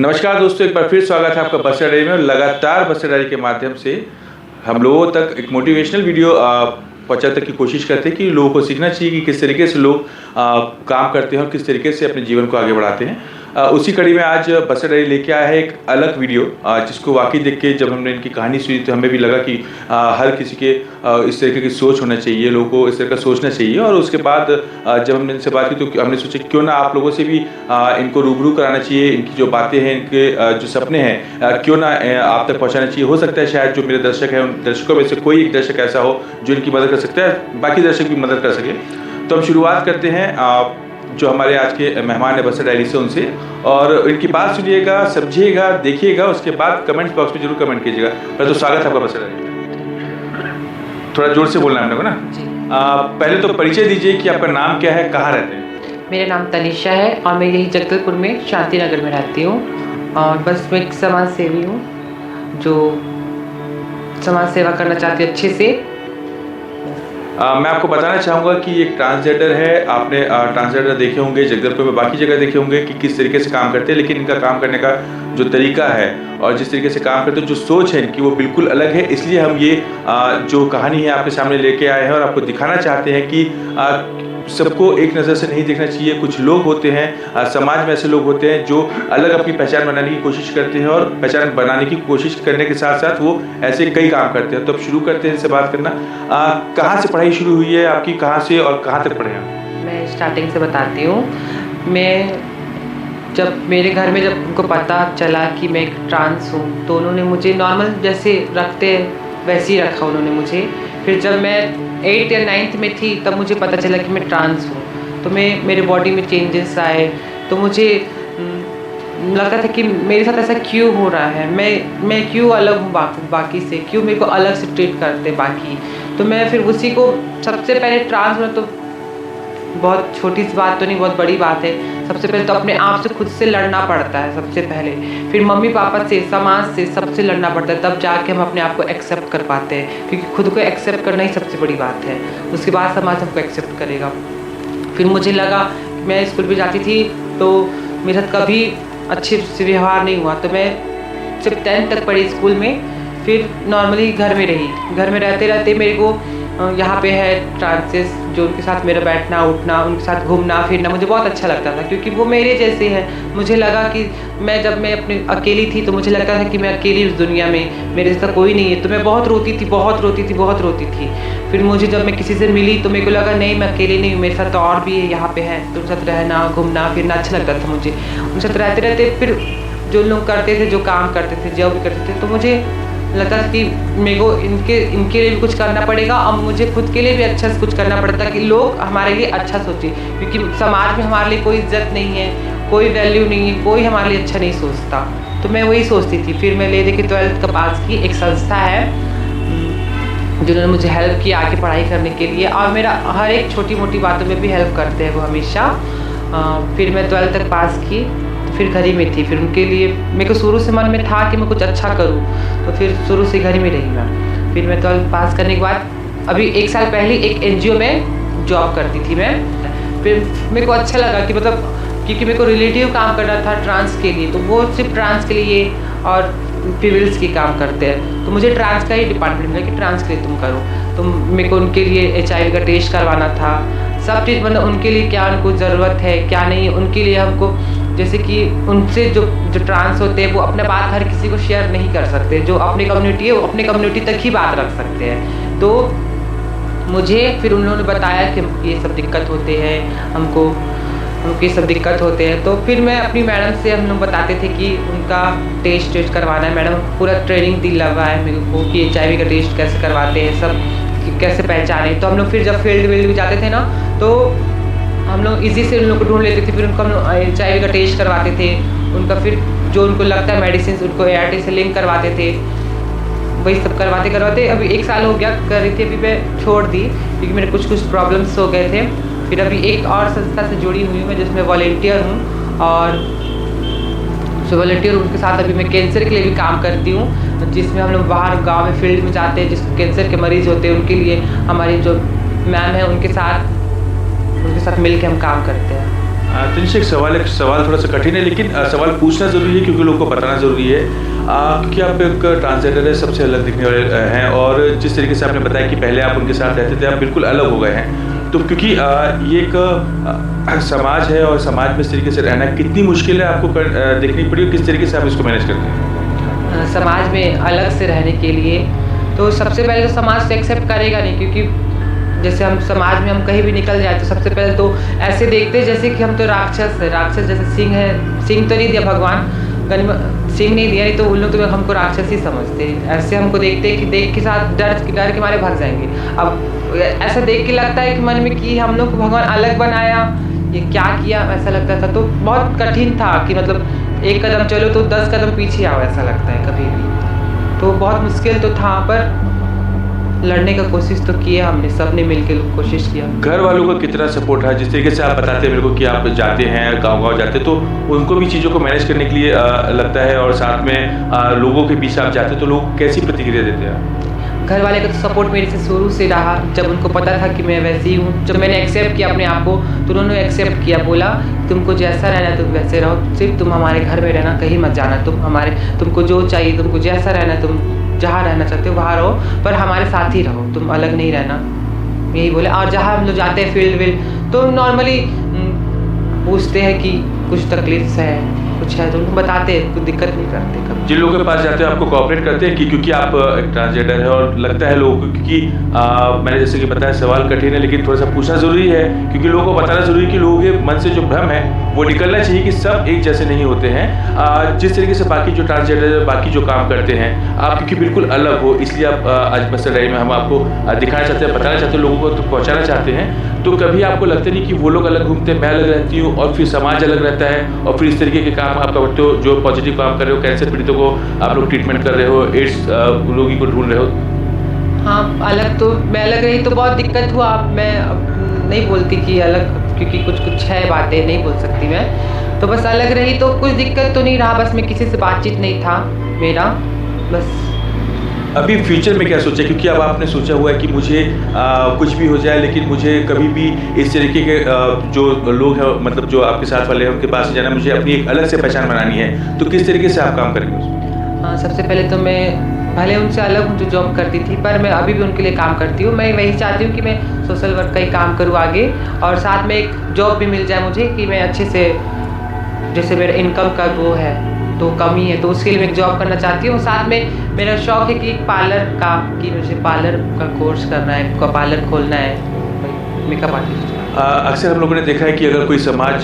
नमस्कार दोस्तों, एक बार फिर स्वागत है आपका बस्टर डायरी में। लगातार बस्टर डायरी के माध्यम से हम लोगों तक एक मोटिवेशनल वीडियो पहुंचाने की कोशिश करते हैं कि लोगों को सीखना चाहिए कि किस तरीके से लोग काम करते हैं और किस तरीके से अपने जीवन को आगे बढ़ाते हैं। उसी कड़ी में आज बस्टर डायरी लेके आया है एक अलग वीडियो, जिसको वाकई देख के जब हमने इनकी कहानी सुनी तो हमें भी लगा कि हर किसी के इस तरीके की सोच होना चाहिए, लोगों को इस तरह का सोचना चाहिए। और उसके बाद जब हमने इनसे बात की तो हमने सोचा क्यों ना आप लोगों से भी इनको रूबरू कराना चाहिए, इनकी जो बातें हैं, इनके जो सपने हैं, क्यों ना आप तक पहुँचाना चाहिए। हो सकता है शायद जो मेरे दर्शक हैं उन दर्शकों में से कोई एक दर्शक ऐसा हो जो इनकी मदद कर सकता है, बाकी दर्शक भी मदद कर सके। तो हम शुरुआत करते हैं जो हमारे आज के मेहमान है बस्टर डायरी से, उनसे, और इनकी बात सुनिएगा, समझिएगा, देखिएगा, उसके बाद कमेंट बॉक्स में जरूर कमेंट कीजिएगा। पहले तो स्वागत है आपका बस्टर डायरी। थोड़ा जोर से बोलना है आपको ना। पहले तो परिचय दीजिए कि आपका नाम क्या है, कहाँ रहते हैं। मेरा नाम तनिषा है और मैं यही जगदलपुर में शांति नगर में रहती हूँ। और बस मैं एक समाज सेवी हूँ जो समाज सेवा करना चाहती हूँ अच्छे से। मैं आपको बताना चाहूँगा कि एक ट्रांसजेंडर है। आपने ट्रांसजेंडर देखे होंगे जगदलपुर में, बाकी जगह देखे होंगे कि किस तरीके से काम करते हैं, लेकिन इनका काम करने का जो तरीका है और जिस तरीके से काम करते हैं, जो सोच है इनकी, वो बिल्कुल अलग है। इसलिए हम ये जो कहानी है आपके सामने लेके आए हैं और आपको दिखाना चाहते हैं कि सबको एक नज़र से नहीं देखना चाहिए। कुछ लोग होते हैं समाज में, ऐसे लोग होते हैं जो अलग अपनी पहचान बनाने की कोशिश करते हैं और पहचान बनाने की कोशिश करने के साथ साथ वो ऐसे कई काम करते हैं। तो अब शुरू करते हैं इनसे बात करना। कहाँ से पढ़ाई शुरू हुई है आपकी, कहाँ से और कहाँ तक पढ़े हैं? मैं स्टार्टिंग से बताती हूँ। मैं जब मेरे घर में जब उनको पता चला कि मैं एक ट्रांस हूँ तो उन्होंने मुझे नॉर्मल जैसे रखते वैसे ही रखा उन्होंने मुझे। फिर जब मैं 8th या 9th में थी तब मुझे पता चला कि मैं ट्रांस हूँ, तो मेरे बॉडी में चेंजेस आए। तो मुझे लगता था कि मेरे साथ ऐसा क्यों हो रहा है, मैं क्यों अलग हूँ बाकी से, क्यों मेरे को अलग से ट्रीट करते बाकी। तो मैं फिर उसी को सबसे पहले ट्रांस होना तो बहुत छोटी सी बात तो नहीं, बहुत बड़ी बात है। सबसे पहले तो अपने आप से खुद से लड़ना पड़ता है सबसे पहले, फिर मम्मी पापा से, समाज से, सबसे लड़ना पड़ता है, तब जाके हम अपने आप को एक्सेप्ट कर पाते हैं। क्योंकि खुद को एक्सेप्ट करना ही सबसे बड़ी बात है, उसके बाद समाज हमको एक्सेप्ट करेगा। फिर मुझे लगा मैं स्कूल भी जाती थी तो मेरे साथ कभी अच्छे से व्यवहार नहीं हुआ, तो मैं सिर्फ 10th तक पढ़ी स्कूल में। फिर नॉर्मली घर में रही, घर में रहते रहते मेरे को यहाँ पे है ट्रांसेस जो उनके साथ मेरा बैठना उठना, उनके साथ घूमना फिरना मुझे बहुत अच्छा लगता था, क्योंकि वो मेरे जैसे हैं। मुझे लगा कि जब मैं अपने अकेली थी तो मुझे लगता था कि मैं अकेली उस दुनिया में, मेरे जैसा कोई नहीं है। तो मैं बहुत रोती थी। फिर मुझे जब मैं किसी से मिली तो मेरे को लगा नहीं, मैं अकेली नहीं हूँ, मेरे साथ और भी है, यहाँ पे है। तो उनके साथ रहना घूमना फिरना अच्छा लगता था मुझे। उनके साथ रहते रहते फिर जो लोग करते थे, जो काम करते थे, जो भी करते थे, तो मुझे लगता था कि मेरे को इनके लिए भी कुछ करना पड़ेगा और मुझे खुद के लिए भी अच्छा से कुछ करना पड़ता कि लोग हमारे लिए अच्छा सोचे। क्योंकि समाज में हमारे लिए कोई इज्जत नहीं है, कोई वैल्यू नहीं है, कोई हमारे लिए अच्छा नहीं सोचता। तो मैं वही सोचती थी। फिर मैं ले दे के 12th का पास की। एक संस्था है जिन्होंने मुझे हेल्प किया आगे पढ़ाई करने के लिए, और मेरा हर एक छोटी मोटी बातों में भी हेल्प करते हैं वो हमेशा। फिर मैं 12th तक पास की, फिर घर ही में थी। फिर उनके लिए मेरे को शुरू से मन में था कि मैं कुछ अच्छा करूं, तो फिर शुरू से घर ही में रही मैं। फिर मैं 12th पास करने के बाद अभी 1 साल पहले एक NGO में जॉब करती थी मैं। फिर मेरे को अच्छा लगा कि मतलब क्योंकि मेरे को रिलेटिव काम करना था ट्रांस के लिए, तो वो सिर्फ ट्रांस के लिए और फीमेल्स की काम करते हैं। तो मुझे ट्रांस का ही डिपार्टमेंट मिला कि ट्रांस के लिए तुम करो। तो मेरे को उनके लिए HIV का टेस्ट करवाना था, सब चीज़, मतलब उनके लिए क्या उनको ज़रूरत है क्या नहीं है। उनके लिए हमको जैसे कि उनसे जो ट्रांस होते हैं वो अपने बात हर किसी को शेयर नहीं कर सकते, जो अपनी कम्युनिटी है वो अपनी कम्युनिटी तक ही बात रख सकते हैं। तो मुझे फिर उन्होंने बताया कि ये सब दिक्कत होते हैं, हमको ये सब दिक्कत होते हैं। तो फिर मैं अपनी मैडम से, हम लोग बताते थे कि उनका टेस्ट करवाना है। मैडम पूरा ट्रेनिंग दिलवा है मेरे को कि HIV का टेस्ट कैसे करवाते हैं, सब कैसे पहचाने। तो हम लोग फिर जब फील्ड में जाते थे ना, तो हम लोग इजी से उन लोग को ढूंढ लेते थे। फिर उनको हम लोग HIV का टेस्ट करवाते थे, उनका फिर जो उनको लगता है मेडिसिन उनको ART से लिंक करवाते थे। वही सब करवाते अभी 1 साल हो गया कर रही थी। अभी मैं छोड़ दी क्योंकि मेरे कुछ प्रॉब्लम्स हो गए थे। फिर अभी एक और संस्था से जुड़ी हुई हूँ मैं, जिसमें वॉलेंटियर हूँ, और जो वॉलेंटियर उनके साथ अभी मैं कैंसर के लिए भी काम करती हूँ, जिसमें हम लोग बाहर गाँव में फील्ड में जाते हैं, जिस कैंसर के मरीज़ होते हैं उनके लिए हमारी जो मैम है उनके साथ मिल के हम काम करते हैं। तनिष्क, एक सवाल थोड़ा सा कठिन है, लेकिन सवाल पूछना ज़रूरी है क्योंकि लोगों को बताना ज़रूरी है। क्योंकि आप एक ट्रांसजेंडर है, सबसे अलग दिखने वाले हैं, और जिस तरीके से आपने बताया कि पहले आप उनके साथ रहते थे, आप बिल्कुल अलग हो गए हैं। तो क्योंकि ये एक समाज है और समाज में इस तरीके से रहना कितनी मुश्किल है आपको देखनी पड़ी, और किस तरीके से आप इसको मैनेज करते हैं? समाज में अलग से रहने के लिए तो सबसे पहले तो समाज से एक्सेप्ट करेगा नहीं, क्योंकि जैसे हम समाज में हम कहीं भी निकल जाए तो सबसे पहले तो ऐसे देखते हैं जैसे कि हम तो राक्षस है, राक्षस जैसे सिंह है। सिंह तो नहीं दिया भगवान, सिंह नहीं दिया, नहीं तो उन लोग तो हमको राक्षस ही समझते हैं। ऐसे हमको देखते हैं कि देख के साथ डर के मारे भाग जाएंगे। अब ऐसा देख के लगता है कि मन में कि हम लोग को भगवान अलग बनाया, ये क्या किया, ऐसा लगता था। तो बहुत कठिन था कि मतलब एक कदम चलो तो 10 कदम पीछे आओ, ऐसा लगता है कभी भी। तो बहुत मुश्किल तो था, पर लड़ने का कोशिश तो किया हमने, सबने मिलकर कोशिश किया। घर वालों का कितना सपोर्ट है? जिस तरीके से आप बताते हैं मेरे को कि आप जाते हैं गांव-गांव जाते हैं, तो उनको भी चीज़ों को मैनेज करने के लिए लगता है, और साथ में लोगों के बीच आप जाते हैं तो लोग कैसी प्रतिक्रिया देते हैं? घर वाले का तो सपोर्ट मेरे से शुरू से रहा। जब उनको पता था कि मैं वैसी हूँ, जब मैंने एक्सेप्ट किया अपने आप को, तो उन्होंने एक्सेप्ट किया, बोला तुमको जैसा रहना तुम वैसे रहो, सिर्फ तुम हमारे घर में रहना, कहीं मत जाना, तुमको जो चाहिए, तुमको जैसा रहना, तुम जहाँ रहना चाहते हो वहाँ रहो, पर हमारे साथ ही रहो, तुम अलग नहीं रहना, यही बोले। और जहाँ हम लोग जाते हैं फील्ड वील्ड, तो नॉर्मली पूछते हैं कि कुछ तकलीफ है, कुछ है, तो उनको बताते हैं, कुछ दिक्कत नहीं करते कभी। जिन लोगों के पास जाते हैं आपको कोऑपरेट करते हैं कि क्योंकि आप एक ट्रांसजेंडर है, और लगता है लोगों को, क्योंकि मैंने जैसे कि बताया सवाल कठिन है, लेकिन थोड़ा सा पूछना ज़रूरी है क्योंकि लोगों को बताना ज़रूरी है कि लोगों के मन से जो भ्रम है वो निकलना चाहिए कि सब एक जैसे नहीं होते हैं। जिस तरीके से बाकी जो ट्रांसजेंडर बाकी जो काम करते हैं, आप क्योंकि बिल्कुल अलग हो, इसलिए आप आज बस्तर डायरी में हम आपको दिखाना चाहते हैं, बताना चाहते हैं, लोगों को तो पहुँचाना चाहते हैं। तो कभी आपको लगता नहीं कि वो लोग अलग घूमते हैं, मैं अलग रहती हूँ, और फिर समाज अलग रहता है, और फिर इस तरीके के काम आप करते हो, जो पॉजिटिव काम कर रहे हो, कैंसर पीड़ितों को आप लोग ट्रीटमेंट कर रहे हो, एड्स रोगी को ढूंढ रहे हो? हाँ, अलग तो मैं अलग रही तो बहुत दिक्कत हुआ। मैं नहीं बोलती कि अलग, क्योंकि कुछ है बातें नहीं बोल सकती मैं, तो बस अलग रही तो कुछ दिक्कत तो नहीं रहा, बस मैं किसी से बातचीत नहीं था मेरा, बस। अभी फ्यूचर में क्या सोचा? क्योंकि अब आपने सोचा हुआ है कि मुझे कुछ भी हो जाए, लेकिन मुझे कभी भी इस तरीके के जो लोग हैं, मतलब जो आपके साथ वाले हैं, उनके पास जाना, मुझे अपनी एक अलग से पहचान बनानी है, तो किस तरीके से आप काम करेंगे उसमें? हाँ, सबसे पहले तो मैं भले उनसे अलग हूँ जो जॉब करती थी, पर मैं अभी भी उनके लिए काम करती हूँ। मैं वही चाहती हूँ कि मैं सोशल वर्क का ही काम करूँ आगे, और साथ में एक जॉब भी मिल जाए मुझे, कि मैं अच्छे से, जैसे मेरा इनकम का वो है तो कमी है, तो उसके लिए मैं एक जॉब करना चाहती हूँ। साथ में मेरा शौक है कि पार्लर का, कि मुझे पार्लर का कोर्स करना है, पार्लर खोलना है, मेकअप आर्टिस्ट। अक्सर हम लोगों ने देखा है कि अगर कोई समाज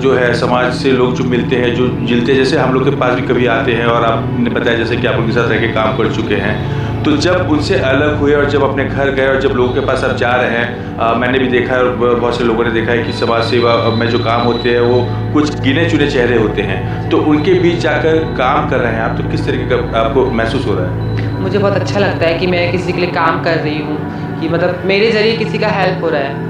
जो है, समाज से लोग जो मिलते हैं, जो जिलते हैं, जैसे हम लोग के पास भी कभी आते हैं, और आपने बताया जैसे कि आप उनके साथ रह के काम कर चुके हैं, तो जब उनसे अलग हुए और जब अपने घर गए और जब लोगों के पास आप जा रहे हैं, मैंने भी देखा है और बहुत से लोगों ने देखा है कि समाज सेवा में जो काम होते हैं वो कुछ गिने चुने चेहरे होते हैं, तो उनके बीच जाकर काम कर रहे हैं आप, तो किस तरीके का आपको महसूस हो रहा है? मुझे बहुत अच्छा लगता है कि मैं किसी के लिए काम कर रही हूँ, कि मतलब मेरे ज़रिए किसी का हेल्प हो रहा है।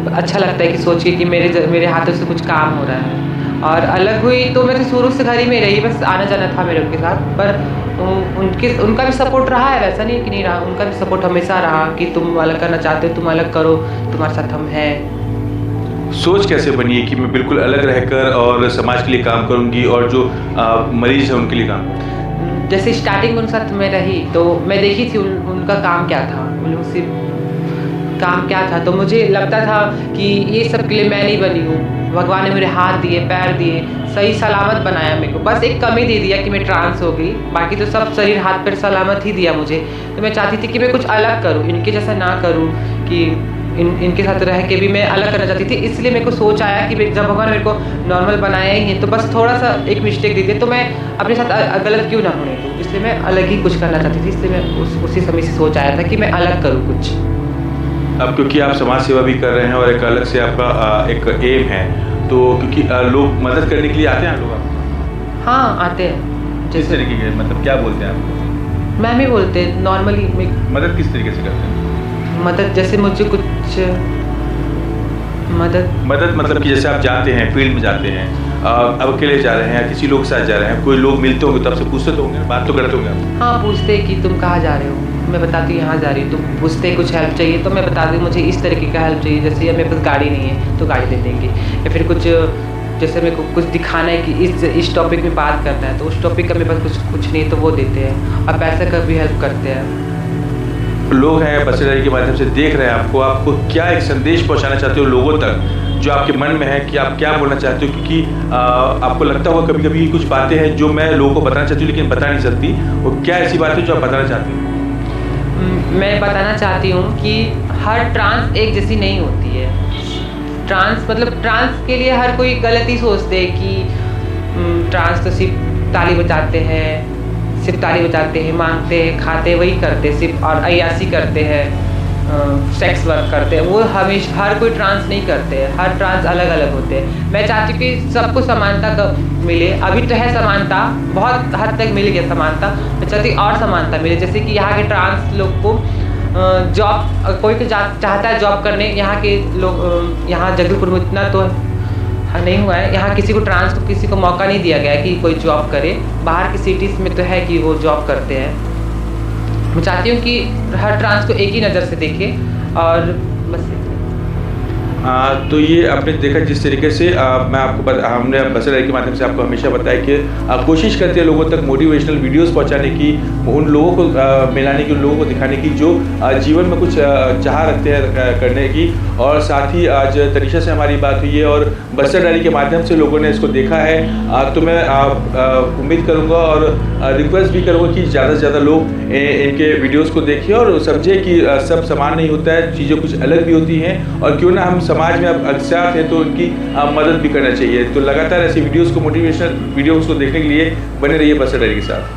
अच्छा लगता है कि सोच के कि मेरे हाथों से कुछ काम हो रहा है। और अलग हुई तो मैं तो शुरू से घर ही में रही, बस आना जाना था मेरे उनके साथ, पर उनका भी सपोर्ट रहा है, वैसा नहीं कि नहीं रहा, उनका भी सपोर्ट हमेशा रहा कि तुम अलग करना चाहते हो, तुम अलग करो, तुम्हारे साथ हम हैं। सोच कैसे बनी है कि मैं बिल्कुल अलग रहकर और समाज के लिए काम करूंगी, और जो मरीज है उनके लिए काम? जैसे स्टार्टिंग में उनके साथ मैं रही तो मैं देखी थी उनका काम क्या था, काम क्या था, तो मुझे लगता था कि ये सब के लिए मैं नहीं बनी हूँ। भगवान ने मेरे हाथ दिए, पैर दिए, सही सलामत बनाया मेरे को, बस एक कमी दे दिया कि मैं ट्रांस हो गई, बाकी तो सब शरीर हाथ पैर सलामत ही दिया मुझे। तो मैं चाहती थी कि मैं कुछ अलग करूँ, इनके जैसा ना करूँ, कि इनके साथ रह के भी मैं अलग करना चाहती थी। इसलिए मेरे को सोच आया कि जब भगवान मेरे को नॉर्मल बनाया ही है, तो बस थोड़ा सा एक मिस्टेक दे दिया, तो मैं अपने साथ गलत क्यों ना होने दूँ, इसलिए मैं अलग ही कुछ करना चाहती थी। इसलिए मैं उसी समय से सोच आया था कि मैं अलग करूँ कुछ। अब क्योंकि आप समाज सेवा भी कर रहे हैं और एक अलग से आपका एक एम है, तो क्योंकि लोग मदद करने के लिए आते हैं लोग आपको? हाँ, आते हैं। किस तरीके के, मतलब क्या बोलते हैं आपको? मैम ही बोलते हैं नॉर्मली। मदद किस तरीके से करते हैं? मदद जैसे मुझे कुछ मदद मतलब कि जैसे आप जाते हैं, फील्ड में जाते हैं, अब अकेले जा रहे हैं या किसी लोग के साथ जा रहे हैं, कोई लोग मिलते होंगे तो आपसे पूछते तो होंगे, बात तो करते होंगे आप? हाँ, पूछते कि तुम कहाँ जा रहे हो, मैं बताती हूँ यहाँ जा रही हूँ। तुम पूछते कुछ हेल्प चाहिए तो मैं बताती हूँ मुझे इस तरीके का हेल्प चाहिए, जैसे मेरे पास गाड़ी नहीं है तो गाड़ी दे देंगे, या फिर कुछ जैसे मेरे को कुछ दिखाना है कि इस टॉपिक में बात करना है, तो उस टॉपिक का मेरे पास कुछ नहीं, तो वो देते हैं और पैसे का भी हेल्प करते हैं। लोग हैं बसर डायरी के माध्यम से देख रहे हैं आपको क्या एक संदेश पहुंचाना चाहते हो लोगों तक, जो आपके मन में है कि आप क्या बोलना चाहते हो? क्योंकि आपको लगता होगा कभी कभी कुछ बातें हैं जो मैं लोगों को बताना चाहती हूँ लेकिन बता नहीं सकती, वो क्या ऐसी बातें जो आप बताना चाहती हो? मैं बताना चाहती हूँ कि हर ट्रांस एक जैसी नहीं होती है। ट्रांस के लिए हर कोई गलत ही सोचते हैं कि ट्रांस तो सिर्फ ताली बजाते हैं, मांगते हैं, खाते हैं, वही करते हैं सिर्फ, और अय्यासी करते हैं, सेक्स वर्क करते हैं। वो हमेशा हर कोई ट्रांस नहीं करते हैं, हर ट्रांस अलग अलग होते हैं। मैं चाहती हूँ कि सबको समानता मिले। अभी तो है समानता, बहुत हद तक मिल गया समानता, मैं चाहती हूँ और समानता मिले। जैसे कि यहाँ के ट्रांस लोग को जॉब, कोई चाहता है जॉब करने, यहाँ के लोग, यहाँ जगदलपुर में इतना तो नहीं हुआ है, यहाँ किसी को मौका नहीं दिया गया है कि कोई जॉब करे। बाहर की सिटीज़ में तो है कि वो जॉब करते हैं। मैं चाहती हूँ कि हर ट्रांस को एक ही नज़र से देखें, और बस। तो ये आपने देखा जिस तरीके से हमने बसर डायरी के माध्यम से आपको हमेशा बताया कि कोशिश करते हैं लोगों तक मोटिवेशनल वीडियोस पहुंचाने की, उन लोगों को मिलाने की, उन लोगों को दिखाने की जो जीवन में कुछ चाह रखते हैं करने की। और साथ ही आज तनीषा से हमारी बात हुई है और बसर डायरी के माध्यम से लोगों ने इसको देखा है। तो मैं उम्मीद करूँगा और रिक्वेस्ट भी करूँगा कि ज़्यादा से ज़्यादा लोग इनके वीडियोज़ को देखें और समझें कि सब समान नहीं होता है, चीज़ें कुछ अलग भी होती हैं, और क्यों ना हम समाज में अब अज्ञात हैं तो उनकी मदद भी करना चाहिए। तो लगातार ऐसी वीडियोस को, मोटिवेशनल वीडियोस को देखने के लिए बने रहिए बसर डायरी के साथ।